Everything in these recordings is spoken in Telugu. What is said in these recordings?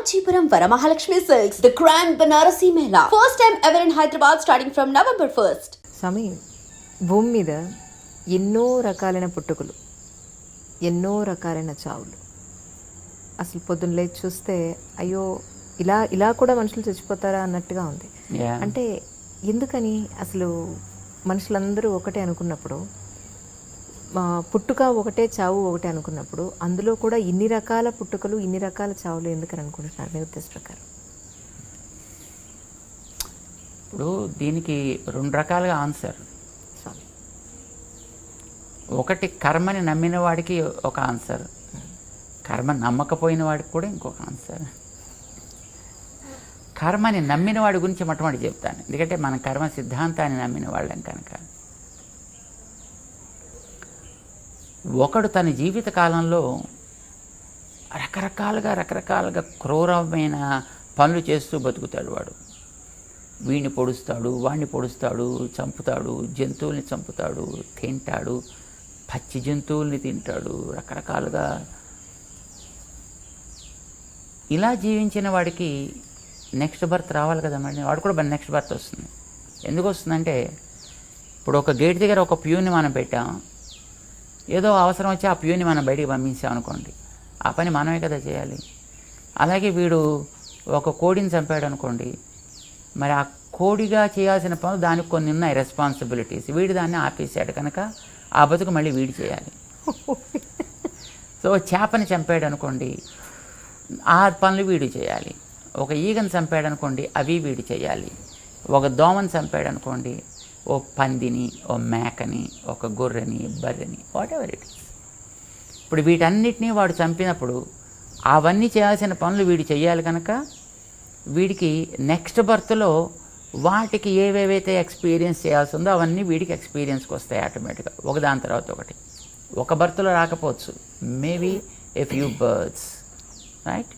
Kanchipuram Varamahalakshmi Silks, the Grand Banarasi Mela. First time ever in Hyderabad starting from November 1st. స్వామి, భూమి మీద ఎన్నో రకాలైన పుట్టుకలు, ఎన్నో రకాలైన చావులు. అసలు పొద్దున్న లేచి చూస్తే అయ్యో ఇలా ఇలా కూడా మనుషులు చచ్చిపోతారా అన్నట్టుగా ఉంది. అంటే ఎందుకని అసలు మనుషులందరూ ఒకటే అనుకున్నప్పుడు, పుట్టుక ఒకటే చావు ఒకటే అనుకున్నప్పుడు, అందులో కూడా ఇన్ని రకాల పుట్టుకలు ఇన్ని రకాల చావులు ఎందుకని అనుకుంటున్నారు మీ ఉద్దేశ ప్రకారం? ఇప్పుడు దీనికి రెండు రకాలుగా ఆన్సర్. ఒకటి కర్మని నమ్మిన వాడికి ఒక ఆన్సర్, కర్మ నమ్మకపోయిన వాడికి కూడా ఇంకొక ఆన్సర్. కర్మని నమ్మిన వాడి గురించి మొట్టమొదటి చెప్తాను, ఎందుకంటే మన కర్మ సిద్ధాంతాన్ని నమ్మిన వాళ్ళం కనుక. ఒకడు తన జీవిత కాలంలో రకరకాలుగా క్రూరమైన పనులు చేస్తూ బతుకుతాడు. వాడు వీడిని పొడుస్తాడు, వాడిని పొడుస్తాడు, చంపుతాడు, జంతువుల్ని చంపుతాడు, తింటాడు, పచ్చి జంతువుల్ని తింటాడు, రకరకాలుగా. ఇలా జీవించిన వాడికి నెక్స్ట్ బర్త్ రావాలి కదా. మరి వాడు కూడా నెక్స్ట్ బర్త్ వస్తుంది. ఎందుకు వస్తుందంటే, ఇప్పుడు ఒక గేట్ దగ్గర ఒక ప్యూని మనం పెట్టాం, ఏదో అవసరం వచ్చి ఆ ప్యూని మనం బయటికి పంపించాం అనుకోండి, ఆ పని మనమే కదా చేయాలి. అలాగే వీడు ఒక కోడిని చంపాడు అనుకోండి, మరి ఆ కోడిగా చేయాల్సిన పనులు దానికి కొన్ని ఉన్నాయి, రెస్పాన్సిబిలిటీస్. వీడు దాన్ని ఆపేసాడు కనుక ఆ బతుకు మళ్ళీ వీడి చేయాలి. సో చేపని చంపాడు అనుకోండి, ఆ పనులు వీడు చేయాలి. ఒక ఈగను చంపాడు అనుకోండి, అవి వీడు చేయాలి. ఒక దోమని చంపాడు అనుకోండి, ఓ పందిని, ఓ మేకని, ఒక గొర్రెని, బర్రెని, వాట్ ఎవర్ ఇట్ ఈస్. ఇప్పుడు వీటన్నిటినీ వాడు చంపినప్పుడు అవన్నీ చేయాల్సిన పనులు వీడు చేయాలి కనుక వీడికి నెక్స్ట్ బర్త్లో వాటికి ఏవేవైతే ఎక్స్పీరియన్స్ చేయాల్సి ఉందో అవన్నీ వీడికి ఎక్స్పీరియన్స్కి వస్తాయి ఆటోమేటిక్గా, ఒకదాని తర్వాత ఒకటి. ఒక బర్త్లో రాకపోవచ్చు, maybe a few births, right.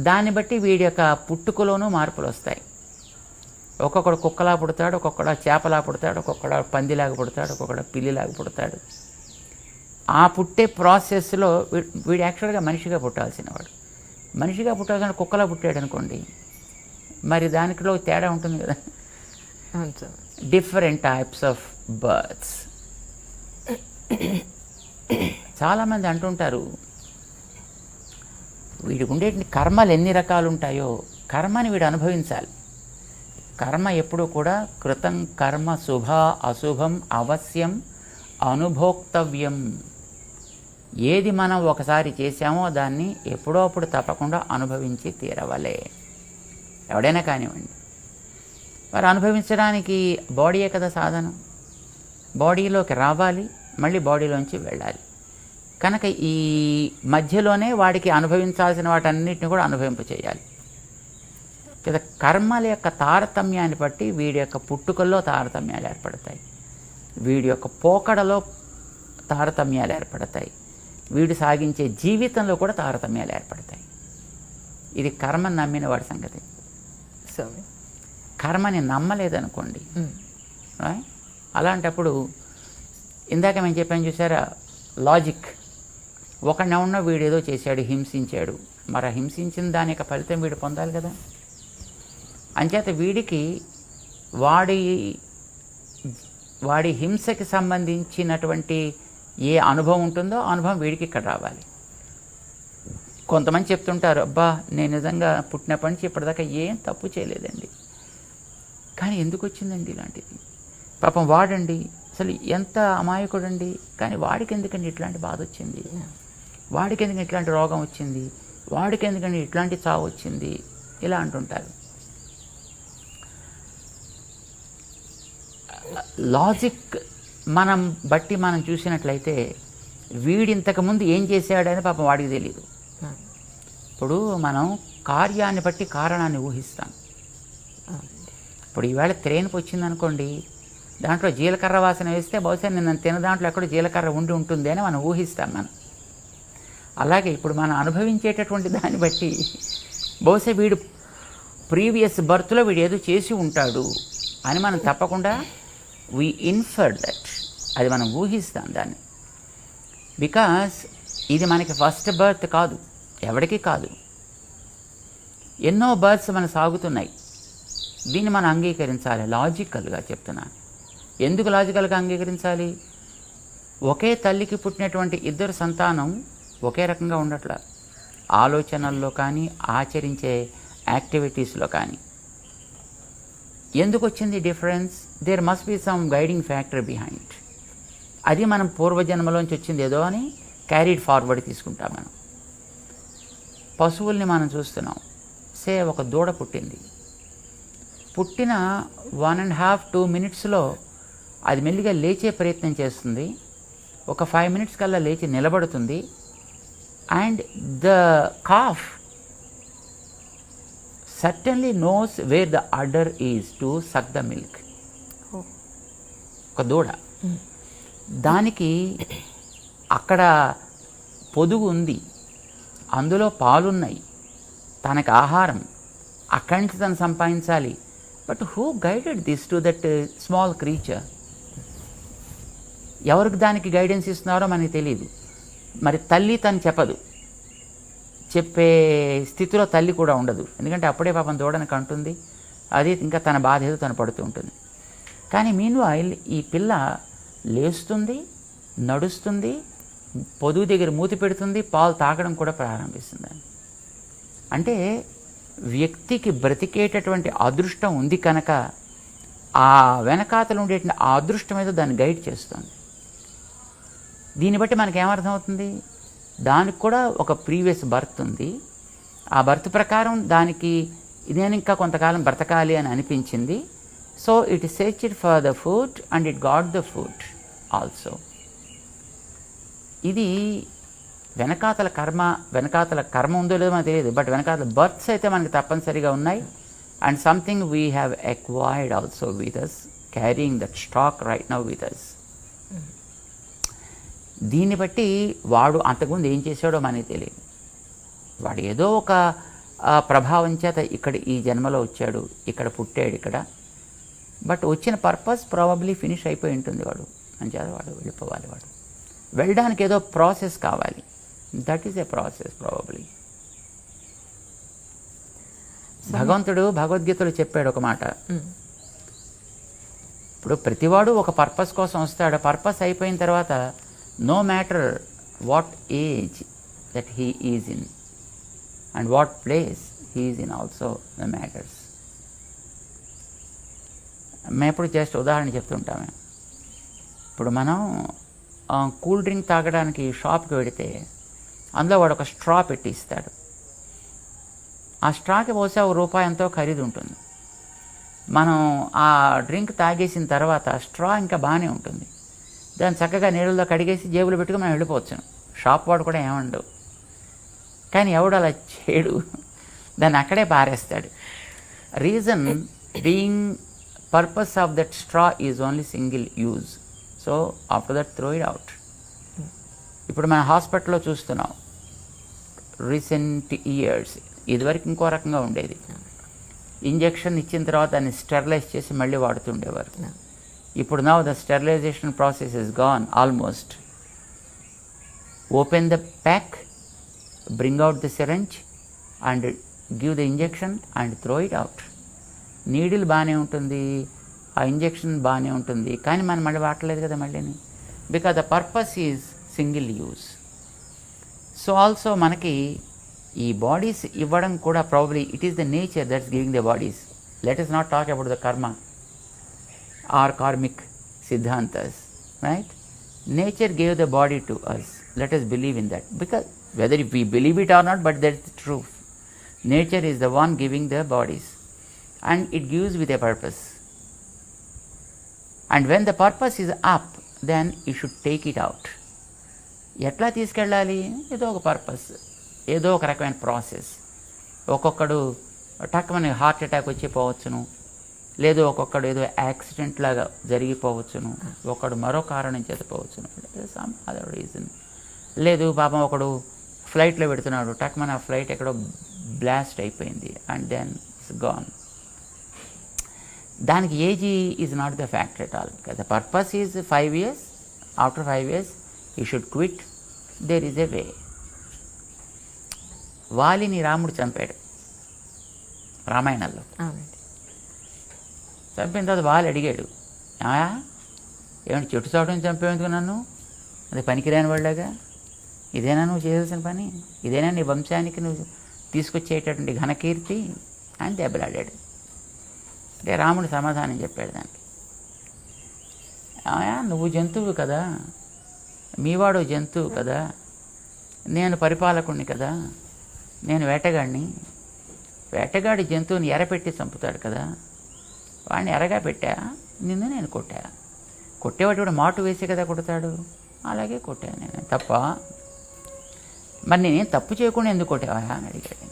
దాన్ని బట్టి వీడి యొక్క పుట్టుకలోనూ మార్పులు వస్తాయి. ఒక్కొక్కడు కుక్కలా పుడతాడు, ఒక్కొక్కడు చేపలా పుడతాడు, ఒక్కొక్కడు పందిలాగా పుడతాడు, ఒక్కొక్కడు పిల్లిలాగా పుడతాడు. ఆ పుట్టే ప్రాసెస్లో వీడు యాక్చువల్గా మనిషిగా పుట్టాల్సిన వాడు. మనిషిగా పుట్టాల్సిన కుక్కలా పుట్టాడు అనుకోండి, మరి దానిలో తేడా ఉంటుంది కదా. Different types of births. చాలామంది అంటుంటారు, వీడికి ఉండే కర్మలు ఎన్ని రకాలు ఉంటాయో, కర్మని వీడు అనుభవించాలి. కర్మ ఎప్పుడూ కూడా కృతం కర్మ శుభ అశుభం అవశ్యం అనుభోక్తవ్యం. ఏది మనం ఒకసారి చేశామో దాన్ని ఎప్పుడో అప్పుడు తప్పకుండా అనుభవించి తీరవలే, ఎవడైనా కానివ్వండి. మరి అనుభవించడానికి బాడీయే కదా సాధనం. బాడీలోకి రావాలి, మళ్ళీ బాడీలోంచి వెళ్ళాలి. కనుక ఈ మధ్యలోనే వాడికి అనుభవించాల్సిన వాటన్నిటిని కూడా అనుభవింప చేయాలి కదా. కర్మల యొక్క తారతమ్యాన్ని బట్టి వీడి యొక్క పుట్టుకల్లో తారతమ్యాలు ఏర్పడతాయి, వీడి యొక్క పోకడలో తారతమ్యాలు ఏర్పడతాయి, వీడు సాగించే జీవితంలో కూడా తారతమ్యాలు ఏర్పడతాయి. ఇది కర్మని నమ్మిన వాడి సంగతి. సో కర్మని నమ్మలేదనుకోండి, అలాంటప్పుడు ఇందాక మేము చెప్పాను చూసారా, లాజిక్. ఒకడినెవడో వీడు ఏదో చేశాడు, హింసించాడు, మరి హింసించిన దాని యొక్క ఫలితం వీడు పొందాలి కదా. అంచేత వీడికి వాడి హింసకి సంబంధించినటువంటి ఏ అనుభవం ఉంటుందో ఆ అనుభవం వీడికి ఇక్కడ రావాలి. కొంతమంది చెప్తుంటారు, అబ్బా నేను నిజంగా పుట్టినప్పటి నుంచి ఇప్పటిదాకా ఏం తప్పు చేయలేదండి, కానీ ఎందుకు వచ్చిందండి ఇలాంటిది. పాపం వాడండి అసలు ఎంత అమాయకుడండి, కానీ వాడికి ఎందుకండి ఇట్లాంటి బాధ వచ్చింది, వాడికి ఎందుకంటే ఇట్లాంటి రోగం వచ్చింది, వాడికి ఎందుకంటే ఇట్లాంటి చావు వచ్చింది, ఇలా అంటుంటారు. లాజిక్ మనం బట్టి మనం చూసినట్లయితే వీడి ఇంతకుముందు ఏం చేశాడని పాపం వాడికి తెలియదు. ఇప్పుడు మనం కార్యాన్ని బట్టి కారణాన్ని ఊహిస్తాం. ఇప్పుడు ఈవేళ త్రేన్పు వచ్చిందనుకోండి, దాంట్లో జీలకర్ర వాసన వేస్తే బహుశా నిన్న తిన దాంట్లో ఎక్కడో జీలకర్ర ఉంటుంది అని మనం ఊహిస్తాం మనం. అలాగే ఇప్పుడు మనం అనుభవించేటటువంటి దాన్ని బట్టి బహుశా వీడు ప్రీవియస్ బర్త్లో వీడు ఏదో చేసి ఉంటాడు అని మనం తప్పకుండా we infer that, అది మనం ఊహిస్తాం దాన్ని. బికాస్ ఇది మనకి ఫస్ట్ బర్త్ కాదు, ఎవరికి కాదు. ఎన్నో బర్త్స్ మన సాగుతున్నాయి. దీన్ని మనం అంగీకరించాలి. లాజికల్గా చెప్తున్నాను. ఎందుకు లాజికల్గా అంగీకరించాలి? ఒకే తల్లికి పుట్టినటువంటి ఇద్దరు సంతానం ఒకే రకంగా ఉండట్ల, ఆలోచనల్లో కానీ ఆచరించే యాక్టివిటీస్లో కానీ. ఎందుకు వచ్చింది difference? There must be some guiding factor behind. అది మనం పూర్వజన్మలోంచి వచ్చింది ఏదో అని క్యారీడ్ ఫార్వర్డ్ తీసుకుంటాం మనం. పశువుల్ని మనం చూస్తున్నాం. సే ఒక దూడ పుట్టింది. పుట్టిన 1.5-2 మినిట్స్లో అది మెల్లిగా లేచే ప్రయత్నం చేస్తుంది. ఒక 5 మినిట్స్ కల్లా లేచి నిలబడుతుంది. And the calf certainly knows where the udder is to suck the milk. ఒక దూడ, దానికి అక్కడ పొదుగు ఉంది, అందులో పాలున్నాయి, తనకి ఆహారం అక్కడి నుంచి తను సంపాదించాలి. But who guided this to that small creature? ఎవరికి దానికి గైడెన్స్ ఇస్తున్నారో మనకి తెలియదు. మరి తల్లి తను చెప్పదు, చెప్పే స్థితిలో తల్లి కూడా ఉండదు. ఎందుకంటే అప్పుడే పాపం దూడని కంటుంది, అది ఇంకా తన బాధ ఏదో తను పడుతూ ఉంటుంది. కానీ మీన్వైల్ ఈ పిల్ల లేస్తుంది, నడుస్తుంది, పొదుగు దగ్గర మూతి పెడుతుంది, పాలు తాగడం కూడా ప్రారంభిస్తుంది. అంటే వ్యక్తికి బ్రతికేటటువంటి అదృష్టం ఉంది కనుక ఆ వెనకాతలు ఉండేటువంటి ఆ అదృష్టం ఏదో దాన్ని గైడ్ చేస్తుంది. దీన్ని బట్టి మనకేమర్థమవుతుంది? దానికి కూడా ఒక ప్రీవియస్ బర్త్ ఉంది. ఆ బర్త్ ప్రకారం దానికి నేను ఇంకా కొంతకాలం బ్రతకాలి అని అనిపించింది. So it searched for the food and it got the food also. ఇది వెనకాతల కర్మ ఉందో లేదో మనకు తెలియదు, బట్ వెనకాతల బర్త్స్ అయితే మనకి తప్పనిసరిగా ఉన్నాయి. And something we have acquired also with us, carrying that stock right now with us. దీన్ని బట్టి వాడు అంతకుముందు ఏం చేశాడో మనకి తెలియదు. వాడు ఏదో ఒక ప్రభావం చేత ఇక్కడ ఈ జన్మలో వచ్చాడు, ఇక్కడ పుట్టాడు ఇక్కడ. బట్ వచ్చిన పర్పస్ ప్రాబబ్లీ ఫినిష్ అయిపోయి ఉంటుంది. వాడు అంచేత వాడు వెళ్ళిపోవాలి. వాడు వెళ్ళడానికి ఏదో ప్రాసెస్ కావాలి. That is a process probably. భగవంతుడు భగవద్గీతలో చెప్పాడు ఒక మాట. ఇప్పుడు ప్రతివాడు ఒక పర్పస్ కోసం వస్తాడు. పర్పస్ అయిపోయిన తర్వాత no matter what age that he is in and what place he is in also the matters. మేము ఇప్పుడు జస్ట్ ఉదాహరణ చెప్తుంటాము. ఇప్పుడు మనం కూల్ డ్రింక్ తాగడానికి షాప్కి వెడితే అందులో వాడు ఒక స్ట్రా పెట్టి ఇస్తాడు. ఆ స్ట్రాకి బహుశా ₹1 ఎంతో ఖరీదు ఉంటుంది. మనం ఆ డ్రింక్ తాగేసిన తర్వాత స్ట్రా ఇంకా బాగానే ఉంటుంది. దాన్ని చక్కగా నీళ్ళలో కడిగేసి జేబులో పెట్టుకుని మనం వెళ్ళిపోవచ్చు. షాప్ వాడు కూడా ఏమండవు. కానీ ఎవడు అలా చేయడు, దాన్ని అక్కడే పారేస్తాడు. Reason being purpose of that straw is only single use. So after that throw it out. ఇప్పుడు మన హాస్పిటల్లో చూస్తున్నాం రీసెంట్ ఇయర్స్. ఇదివరకు ఇంకో రకంగా ఉండేది. ఇంజెక్షన్ ఇచ్చిన తర్వాత దాన్ని స్టెరిలైజ్ చేసి మళ్ళీ వాడుతుండేవారు. ఇప్పుడు now the sterilization process is gone almost. Open the pack, bring out the syringe and give the injection and throw it out. Needle బాగానే ఉంటుంది, ఆ ఇంజెక్షన్ బాగానే ఉంటుంది, కానీ మనం మళ్ళీ వాడలేదు కదా మళ్ళీని. Because the purpose is single use. So also మనకి ఈ బాడీస్ ఇవ్వడం కూడా probably it is the nature that's giving the bodies. Let us not talk about the karma or karmic siddhantas, right? Nature gave the body to us. Let us believe in that. Because whether if we believe it or not, but that's the truth. Nature is the one giving the bodies. And it gives with a purpose. And when the purpose is up, then you should take it out. ఎట్లా తీసుకెళ్ళాలి? ఏదో ఒక పర్పస్, ఏదో ఒక రకమైన ప్రాసెస్. ఒక్కొక్కడు టక్కుమని హార్ట్ అటాక్ వచ్చి పోవచ్చును, లేదు ఒక్కొక్కడు ఏదో యాక్సిడెంట్ లాగా జరిగిపోవచ్చును, ఒకడు మరో కారణం చేతపోవచ్చును, సమ్ అదర్ రీజన్. లేదు పాపం ఒకడు ఫ్లైట్లో పెడుతున్నాడు, టక్కుమని ఆ ఫ్లైట్ ఎక్కడో బ్లాస్ట్ అయిపోయింది అండ్ దెన్ ఇట్స్ గాన్. దానికి age is not the factor at all. The purpose is 5 years. After 5 years you should quit. There is a way. వాలిని రాముడు చంపాడు. రామాయణంలో. అవునండి. చంపిన తర్వాత వాళ్ళు అడిగాడు, ఏమంటే చెట్టు చావడం చంపేందుకు నన్ను, అది పనికిరాని వాళ్ళగా, ఇదేనా నువ్వు చేయాల్సిన పని, ఇదేనా నీ వంశానికి నువ్వు తీసుకొచ్చేటటువంటి ఘనకీర్తి అని దెబ్బలాడాడు. అంటే రాముడు సమాధానం చెప్పాడు దానికి, నువ్వు జంతువు కదా, మీవాడు జంతువు కదా, నేను పరిపాలకుణ్ణి కదా, నేను వేటగాడిని, వేటగాడి జంతువుని ఎరపెట్టి చంపుతాడు కదా, వాడిని ఎరగా పెట్టా, నిన్ను నేను కొట్టా, కొట్టేవాడు కూడా మాటు వేసే కదా కొడతాడు, అలాగే కొట్టాను నేను. తప్ప మరి నేనేం తప్పు చేయకుండా ఎందుకు కొట్టావా అని అడిగాడు.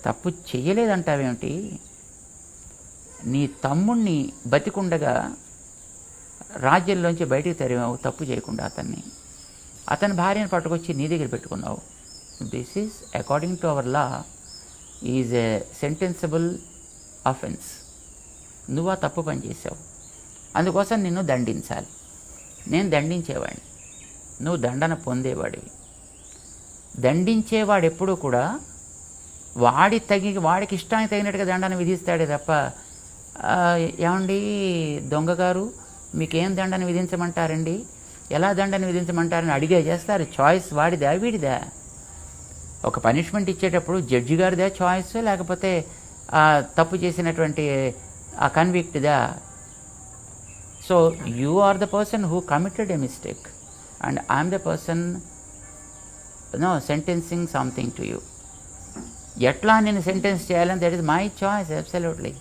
తప్పు చెయ్యలేదంటావేమిటి, నీ తమ్ముణ్ణి బతికుండగా రాజ్యంలోంచి బయటికి తరిమావు తప్పు చేయకుండా, అతని భార్యను పట్టుకొచ్చి నీ దగ్గర పెట్టుకున్నావు. This is according to our law is a sentenceable offence. నువ్వు ఆ తప్పు పని చేసావు, అందుకోసం నిన్ను దండించాలి. నేను దండించేవాడిని, నువ్వు దండన పొందేవాడివి. దండించేవాడు ఎప్పుడూ కూడా వాడికి ఇష్టానికి తగినట్టుగా దండన విధిస్తాడే తప్ప, ఏమండి దొంగగారు మీకేం దండన విధించమంటారండి, ఎలా దండన విధించమంటారని అడిగే చేస్తారు. చాయిస్ వాడిదా వీడిదా? ఒక పనిష్మెంట్ ఇచ్చేటప్పుడు జడ్జి గారిదా చాయిస్, లేకపోతే తప్పు చేసినటువంటి ఆ కన్విక్ట్దా? So you are the person who committed a mistake and I'm the person sentencing something to you. ఎట్లా నేను సెంటెన్స్ చేయాలని that is my choice absolutely.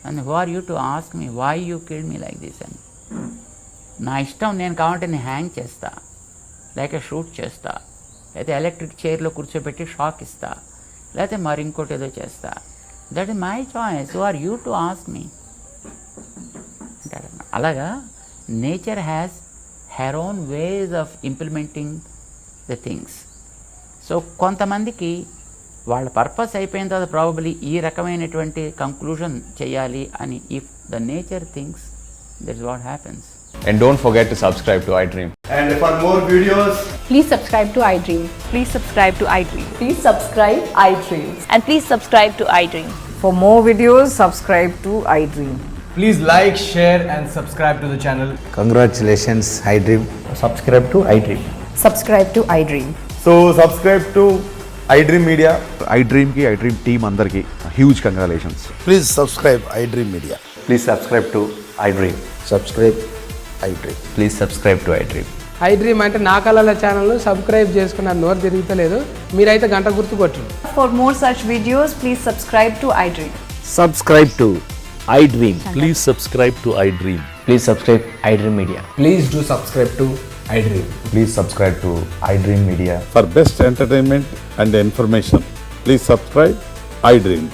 And who are you to ask me why you killed me like this అని. నా ఇష్టం, నేను కావాలంటే నేను హ్యాంగ్ చేస్తా, లేక షూట్ చేస్తా, లేకపోతే ఎలక్ట్రిక్ చైర్లో కూర్చోబెట్టి షాక్ ఇస్తా, లేకపోతే మరి ఇంకోటి ఏదో చేస్తా. That is my choice, who are you to ask me అంటారు. అలాగా nature has her own ways of implementing the things. So కొంతమందికి వాళ్ళ పర్పస్ అయిపోయిన తర్వాత ప్రాబబ్లీ ఈ రకమైనటువంటి కంక్లూజన్ చేయాలి అని, if the nature things, that is what happens. And don't forget to subscribe to iDream. And for more videos, please subscribe to iDream. Please subscribe to iDream. Please subscribe iDream. And please subscribe to iDream. For more videos, subscribe to iDream. please like, share and subscribe to the channel. Congratulations, iDream. Subscribe to iDream. Subscribe to iDream. So subscribe to iDream Media. iDream ki iDream team andarki huge congratulations. Please subscribe iDream Media. Please subscribe to iDream. Subscribe iDream. Please subscribe to iDream. iDream అంటే నా కళల ఛానల్ను సబ్స్క్రైబ్ చేసుకున్నారు, నోరు తిరుగుతలేదు, మీరైతే గంట గుర్తు కొట్టండి. For more such videos, please subscribe to iDream. Subscribe to iDream. Please subscribe to iDream. Please subscribe iDream Media. Please do subscribe to iDream. Please subscribe to iDream Media. For best entertainment and information, please subscribe iDream.